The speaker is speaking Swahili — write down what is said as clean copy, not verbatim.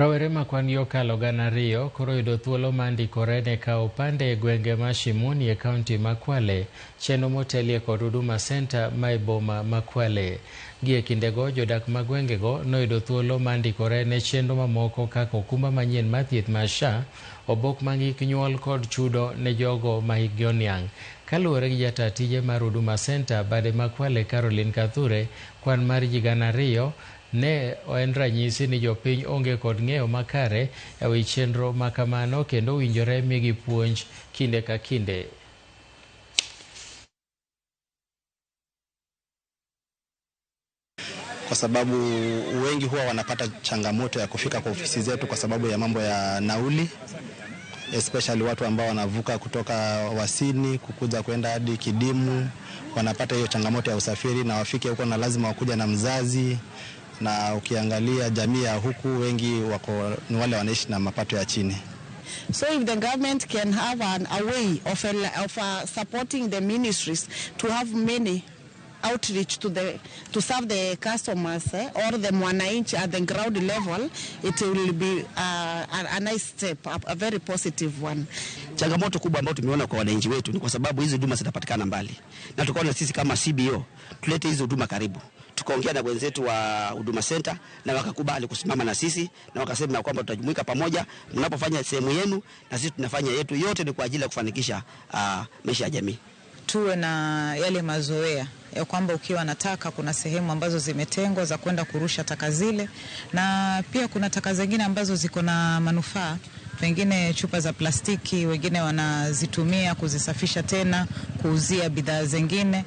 Rawere makwan yokalo gana riyo koro yudo thuolo mandikore ne kao pande gwenge ma Shimoni e kaunti ma Kwale, chenro motelie kod Huduma Center ma boma ma Kwale. Gie kindego jodak ma gwengego noyudo thuolo mandikore ne chenro mamoko kaka okumba manyien mar thieth mar SHA, obok mang'ik nyuol kod chudo ne jogo ma hikgi oniang'. Kaluwore gi jata tije mar Huduma Center bade ma Kwale Caroline Kathure, kwan mar ji gana riyo ne en ranyisi ni jopiny onge kod ng'eyo makare e wi chenro makamano kendo winjore migi puonj kinde ka kinde. Kwa sababu wengi huwa wanapata changamoto ya kufika kwa ofisi zetu kwa sababu ya mambo ya nauli, especially watu ambao wanavuka kutoka Wasini kukuja kwenda hadi Kidimu, wanapata hiyo changamoto ya usafiri na wafike huko na lazima wakuja na mzazi. Na ukiangalia jamii ya huku wengi ni wale wanaishi na mapato ya chini. So if the government can have a way of supporting the ministries to have many outreach to serve the customers or the mwananchi at the ground level, it will be a nice step, a very positive one. Changamoto kubwa ambayo tumeona kwa wananchi wetu ni kwa sababu hizi huduma zinapatikana mbali. Na tukaona sisi kama CBO tulete hizi huduma karibu. Tukaongea na wenzetu wa Huduma Center na wakakubali kusimama na sisi na wakasema kwamba tutajumuika pamoja, mnapofanya sehemu yenu na sisi tunafanya yetu, yote ni kwa ajili ya kufanikisha maisha ya jamii. Tuwe na yale mazoea ya kwamba ukiwa na taka kuna sehemu ambazo zimetengwa za kwenda kurusha taka zile, na pia kuna taka zingine ambazo ziko na manufaa. Wengine chupa za plastiki, wengine wanazitumia kuzisafisha tena, kuuzia bidhaa zingine.